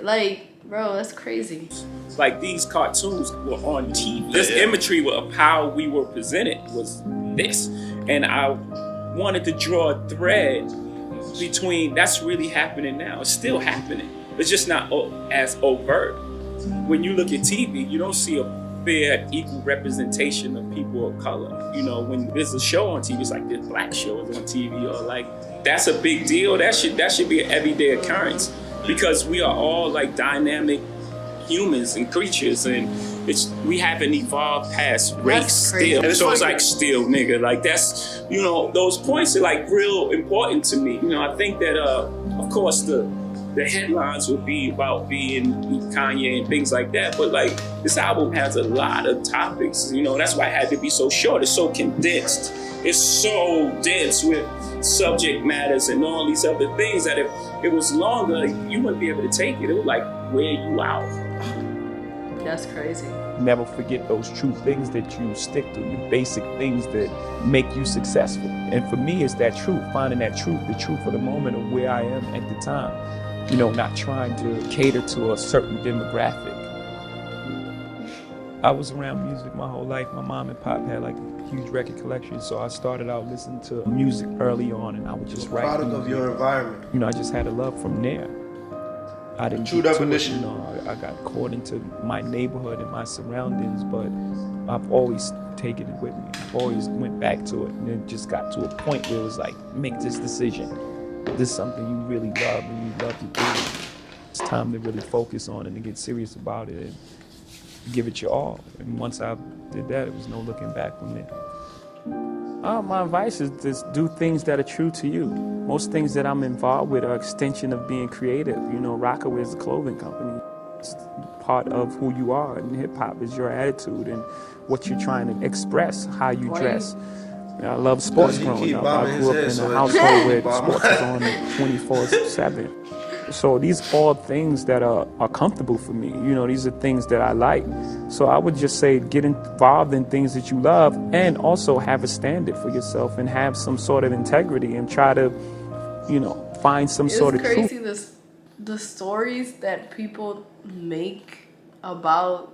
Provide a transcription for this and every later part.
Like, bro, that's crazy. Like these cartoons were on TV. This imagery of how we were presented was this. And I wanted to draw a thread between that's really happening now. It's still happening. It's just not as overt. When you look at TV, you don't see a fair, equal representation of people of color. You know, when there's a show on TV, it's like this black show is on TV, or like, that's a big deal. That should be an everyday occurrence, because we are all like dynamic humans and creatures, and we haven't evolved past race still. So it's like still, nigga, like that's, you know, those points are like real important to me. You know, I think that of course the headlines would be about being Kanye and things like that, but like this album has a lot of topics, you know, that's why it had to be so short. It's so condensed. It's so dense with subject matters and all these other things that if it was longer, you wouldn't be able to take it. It would like wear you out. That's crazy. Never forget those true things that you stick to, the basic things that make you successful. And for me, it's that truth, finding that truth, the truth of the moment of where I am at the time. You know, not trying to cater to a certain demographic. I was around music my whole life. My mom and pop had like a huge record collection, so I started out listening to music early on, and I would just write product music. of your environment. You know, I just had a love from there. I didn't True get to it, definition. you know, I got caught into my neighborhood and my surroundings, but I've always taken it with me. I've always went back to it, and it just got to a point where it was like, make this decision. This is something you really love and you love to do. It's time to really focus on it and get serious about it and give it your all. And once I did that, it was no looking back from there. My advice is just do things that are true to you. Most things that I'm involved with are extension of being creative. You know, Rockaway is a clothing company. It's part of who you are, and hip hop is your attitude and what you're trying to express, how you dress. I love sports growing up. I grew up in a household where sports was on 24/7. So these are all things that are comfortable for me. You know, these are things that I like. So I would just say get involved in things that you love, and also have a standard for yourself and have some sort of integrity and try to, you know, find some sort of truth. It's crazy the stories that people make about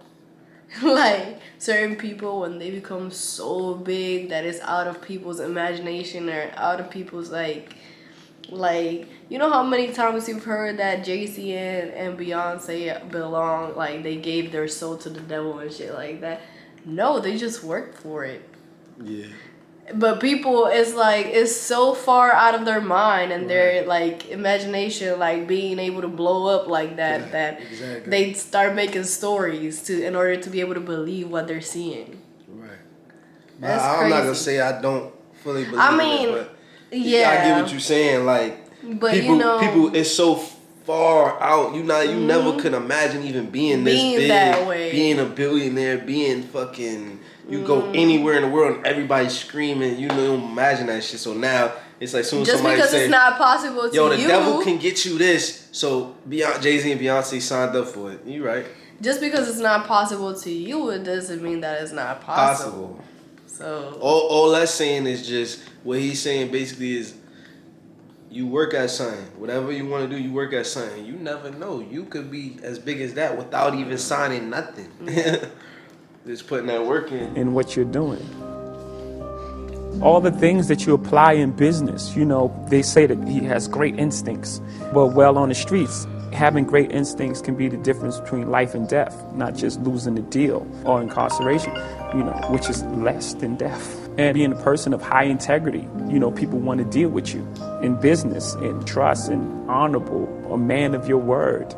like certain people when they become so big that it's out of people's imagination or out of people's like you know how many times you've heard that Jay-Z and Beyonce belong, like they gave their soul to the devil and shit like that. No, they just worked for it. Yeah. But people, it's like, it's so far out of their mind and their like imagination, like being able to blow up like that, exactly. They start making stories in order to be able to believe what they're seeing. Right. That's I'm crazy. not gonna say I don't fully believe I mean, it, but yeah. I get what you're saying. Like, but people, you know, people, it's so far out. You never could imagine even being this big, that way. Being a billionaire, being fucking. You go anywhere in the world and everybody's screaming. You don't imagine that shit. So now it's like soon as just somebody because say, it's not possible to yo, the you, devil can get you this. So Jay-Z and Beyonce signed up for it. You right. just because it's not possible to you, it doesn't mean that it's not possible. So all that's saying is just what he's saying basically is you work at something. Whatever you want to do, you work at something. You never know. You could be as big as that without even signing nothing. Just putting that work in what you're doing. All the things that you apply in business, you know, they say that he has great instincts. Well, on the streets, having great instincts can be the difference between life and death, not just losing a deal or incarceration, you know, which is less than death. And being a person of high integrity, you know, people want to deal with you in business, in trust, and honorable, a man of your word.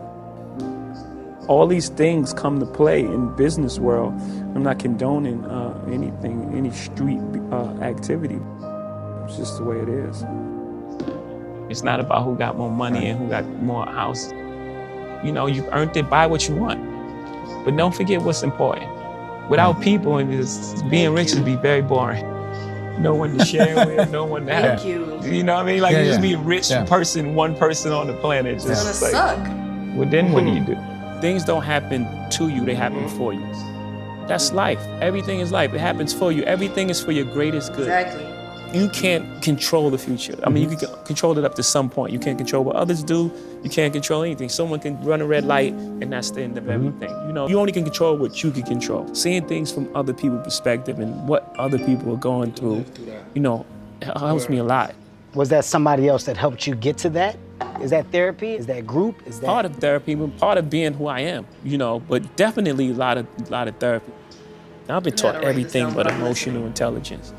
All these things come to play in business world. I'm not condoning anything, any street activity. It's just the way it is. It's not about who got more money and who got more houses. You know, you've earned it, buy what you want. But don't forget what's important. Without people, and just being rich would be very boring. No one to share with, no one to have. Thank you. You know what I mean? Like, you just be a rich person, one person on the planet. Just It's gonna like, suck. Well, then what do you do? Things don't happen to you, they happen for you. That's life. Everything is life. It happens for you. Everything is for your greatest good. Exactly. you can't control the future. I mean, you can control it up to some point. You can't control what others do. You can't control anything. Someone can run a red light, and that's the end of everything. You know, you only can control what you can control. Seeing things from other people's perspective and what other people are going through, you know, helps me a lot. Was that somebody else that helped you get to that? Is that therapy? Is that group? Is that part of therapy, but part of being who I am, you know, but definitely a lot of therapy. I've been taught everything but emotional intelligence.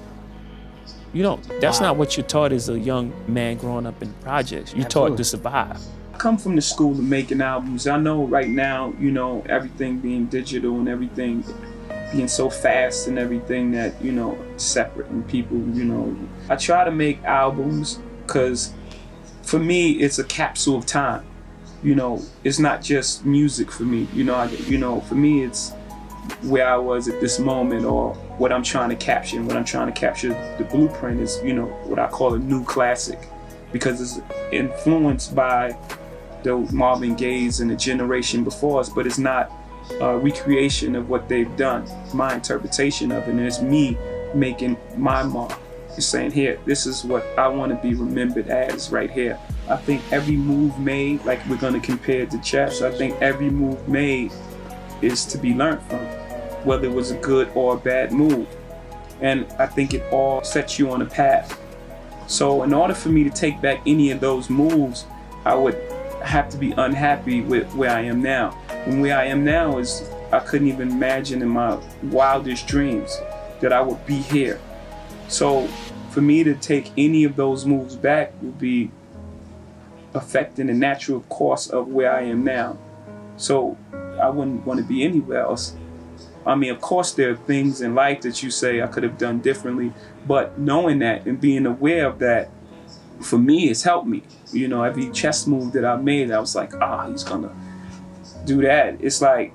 You know, that's not what you're taught as a young man growing up in projects. You're taught to survive. I come from the school of making albums. I know right now, you know, everything being digital and everything being so fast and everything that, you know, separate and people, you know. I try to make albums because for me, it's a capsule of time. You know, it's not just music for me. You know, for me, it's where I was at this moment or what I'm trying to capture. And what I'm trying to capture, the blueprint is, you know, what I call a new classic, because it's influenced by the Marvin Gaye's and the generation before us, but it's not a recreation of what they've done. It's my interpretation of it, and it's me making my mark. It's saying, here, this is what I want to be remembered as right here. I think every move made, like we're going to compare it to chess, I think every move made is to be learned from, whether it was a good or a bad move. And I think it all sets you on a path. So in order for me to take back any of those moves, I would have to be unhappy with where I am now. And where I am now is, I couldn't even imagine in my wildest dreams that I would be here. So for me to take any of those moves back would be affecting the natural course of where I am now. So I wouldn't want to be anywhere else. I mean, of course, there are things in life that you say I could have done differently, but knowing that and being aware of that, for me, it's helped me. You know, every chess move that I made, I was like, he's gonna do that. It's like,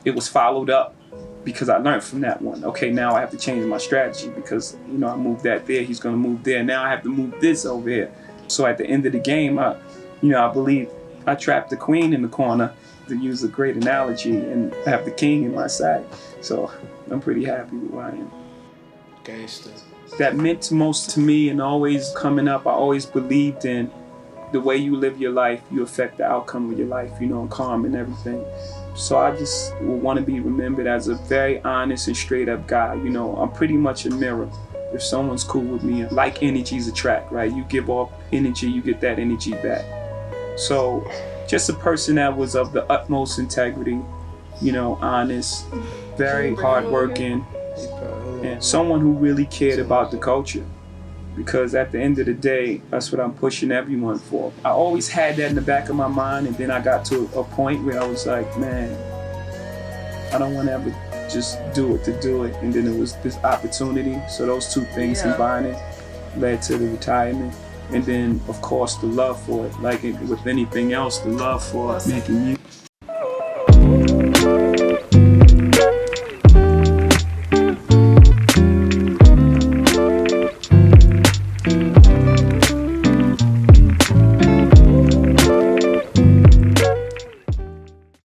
it was followed up because I learned from that one. Okay, now I have to change my strategy because, you know, I moved that there, he's gonna move there. Now I have to move this over here. So at the end of the game, I believe I trapped the queen in the corner, to use a great analogy, and have the king in my side. So I'm pretty happy with where I am. Gangster. That meant most to me, and always coming up, I always believed in the way you live your life, you affect the outcome of your life, you know, calm and everything. So I just want to be remembered as a very honest and straight up guy. You know, I'm pretty much a mirror. If someone's cool with me, like energies attract, right? You give off energy, you get that energy back. So just a person that was of the utmost integrity, you know, honest, very hardworking, and someone who really cared about the culture. Because at the end of the day, that's what I'm pushing everyone for. I always had that in the back of my mind, and then I got to a point where I was like, man, I don't want to ever just do it to do it. And then it was this opportunity. So those two things combining led to the retirement. And then, of course, the love for it. Like with anything else, the love for making music.